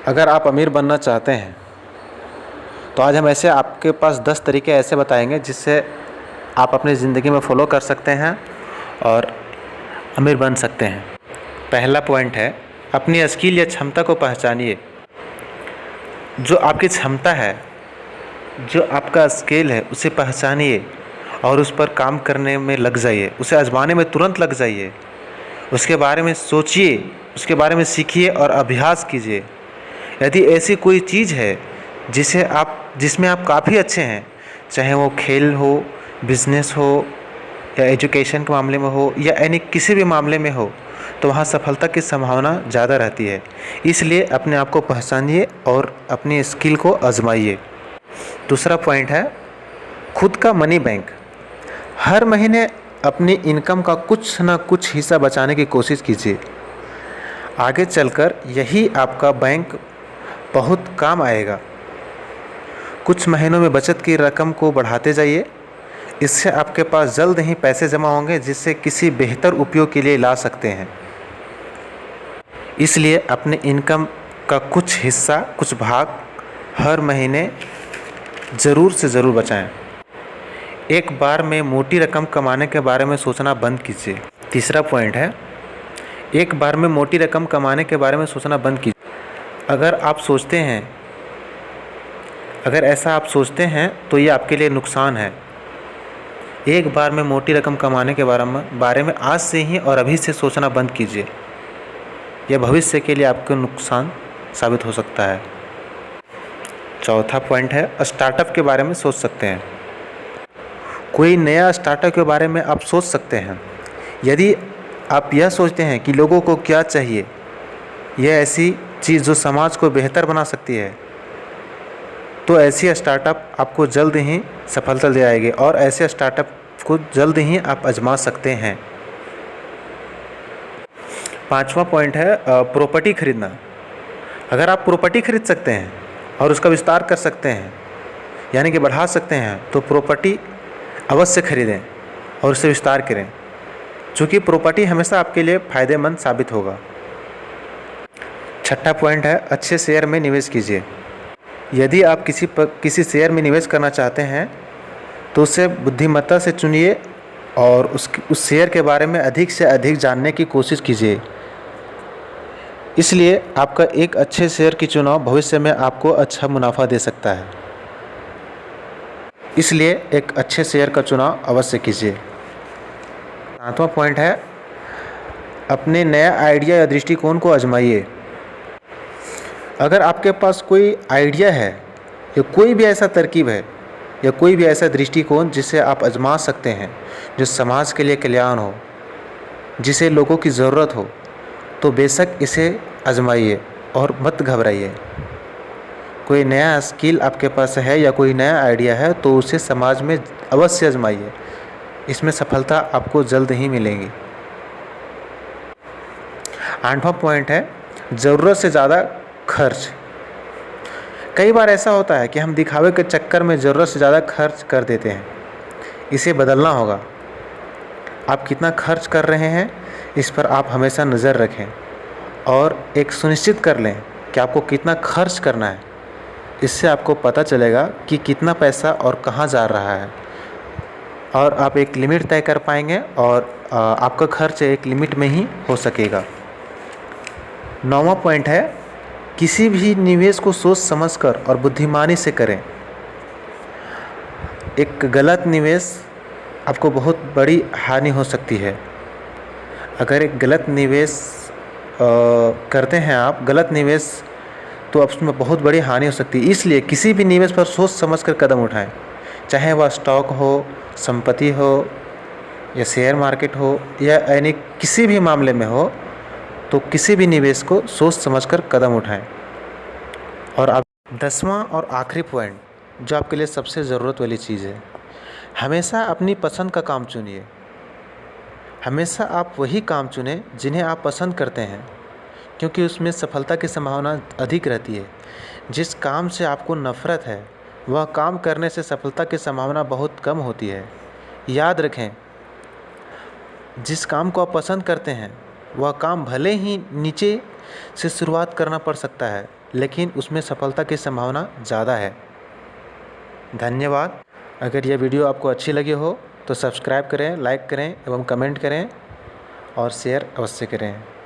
अगर आप अमीर बनना चाहते हैं तो आज हम ऐसे आपके पास 10 तरीके ऐसे बताएंगे जिससे आप अपनी ज़िंदगी में फॉलो कर सकते हैं और अमीर बन सकते हैं। पहला पॉइंट है, अपनी स्किल या क्षमता को पहचानिए। जो आपकी क्षमता है, जो आपका स्किल है, उसे पहचानिए और उस पर काम करने में लग जाइए, उसे आजमाने में तुरंत लग जाइए। उसके बारे में सोचिए, उसके बारे में सीखिए और अभ्यास कीजिए। यदि ऐसी कोई चीज़ है जिसमें आप काफ़ी अच्छे हैं, चाहे वो खेल हो, बिजनेस हो या एजुकेशन के मामले में हो या यानी किसी भी मामले में हो, तो वहाँ सफलता की संभावना ज़्यादा रहती है। इसलिए अपने आप को पहचानिए और अपनी स्किल को आजमाइए। दूसरा पॉइंट है, खुद का मनी बैंक। हर महीने अपनी इनकम का कुछ ना कुछ हिस्सा बचाने की कोशिश कीजिए। आगे चलकर यही आपका बैंक बहुत काम आएगा। कुछ महीनों में बचत की रकम को बढ़ाते जाइए। इससे आपके पास जल्द ही पैसे जमा होंगे जिससे किसी बेहतर उपयोग के लिए ला सकते हैं। इसलिए अपने इनकम का कुछ हिस्सा, कुछ भाग हर महीने ज़रूर से ज़रूर बचाएं। एक बार में मोटी रकम कमाने के बारे में सोचना बंद कीजिए। तीसरा पॉइंट है, एक बार में मोटी रकम कमाने के बारे में सोचना बंद कीजिए। अगर ऐसा आप सोचते हैं तो ये आपके लिए नुकसान है। एक बार में मोटी रकम कमाने के बारे में आज से ही और अभी से सोचना बंद कीजिए। यह भविष्य के लिए आपको नुकसान साबित हो सकता है। चौथा पॉइंट है, स्टार्टअप के बारे में सोच सकते हैं। कोई नया स्टार्टअप के बारे में आप सोच सकते हैं। यदि आप यह सोचते हैं कि लोगों को क्या चाहिए, यह ऐसी चीज़ जो समाज को बेहतर बना सकती है, तो ऐसी स्टार्टअप आपको जल्द ही सफलता दे आएगी और ऐसे स्टार्टअप को जल्द ही आप आजमा सकते हैं। पांचवा पॉइंट है, प्रॉपर्टी खरीदना। अगर आप प्रॉपर्टी खरीद सकते हैं और उसका विस्तार कर सकते हैं, यानी कि बढ़ा सकते हैं, तो प्रॉपर्टी अवश्य खरीदें और उसे विस्तार करें, क्योंकि प्रॉपर्टी हमेशा आपके लिए फ़ायदेमंद साबित होगा। छठा पॉइंट है, अच्छे शेयर में निवेश कीजिए। यदि आप किसी शेयर में निवेश करना चाहते हैं तो उसे बुद्धिमत्ता से चुनिए और उस शेयर के बारे में अधिक से अधिक जानने की कोशिश कीजिए। इसलिए आपका एक अच्छे शेयर की चुनाव भविष्य में आपको अच्छा मुनाफा दे सकता है। इसलिए एक अच्छे शेयर का चुनाव अवश्य कीजिए। सातवां पॉइंट है, अपने नया आइडिया या दृष्टिकोण को आजमाइए। अगर आपके पास कोई आइडिया है या कोई भी ऐसा तरकीब है या कोई भी ऐसा दृष्टिकोण जिसे आप आजमा सकते हैं, जो समाज के लिए कल्याण हो, जिसे लोगों की ज़रूरत हो, तो बेशक इसे आजमाइए और मत घबराइए। कोई नया स्किल आपके पास है या कोई नया आइडिया है तो उसे समाज में अवश्य आजमाइए। इसमें सफलता आपको जल्द ही मिलेगी। आठवां पॉइंट है, ज़रूरत से ज़्यादा खर्च। कई बार ऐसा होता है कि हम दिखावे के चक्कर में ज़रूरत से ज़्यादा खर्च कर देते हैं। इसे बदलना होगा। आप कितना खर्च कर रहे हैं, इस पर आप हमेशा नज़र रखें और एक सुनिश्चित कर लें कि आपको कितना खर्च करना है। इससे आपको पता चलेगा कि कितना पैसा और कहाँ जा रहा है और आप एक लिमिट तय कर पाएंगे और आपका खर्च एक लिमिट में ही हो सकेगा। नौवां पॉइंट है, किसी भी निवेश को सोच समझकर और बुद्धिमानी से करें। एक गलत निवेश आपको बहुत बड़ी हानि हो सकती है। अगर एक गलत निवेश करते हैं आप, गलत निवेश, तो उसमें बहुत बड़ी हानि हो सकती है। इसलिए किसी भी निवेश पर सोच समझकर कदम उठाएं, चाहे वह स्टॉक हो, संपत्ति हो या शेयर मार्केट हो या यानी किसी भी मामले में हो, तो किसी भी निवेश को सोच समझकर कदम उठाएं। और अब 10वां और आखिरी पॉइंट, जो आपके लिए सबसे ज़रूरत वाली चीज़ है, हमेशा अपनी पसंद का काम चुनिए। हमेशा आप वही काम चुनें जिन्हें आप पसंद करते हैं, क्योंकि उसमें सफलता की संभावना अधिक रहती है। जिस काम से आपको नफ़रत है, वह काम करने से सफलता की संभावना बहुत कम होती है। याद रखें, जिस काम को आप पसंद करते हैं वह काम भले ही नीचे से शुरुआत करना पड़ सकता है, लेकिन उसमें सफलता की संभावना ज़्यादा है। धन्यवाद। अगर यह वीडियो आपको अच्छी लगी हो तो सब्सक्राइब करें, लाइक करें एवं कमेंट करें और शेयर अवश्य करें।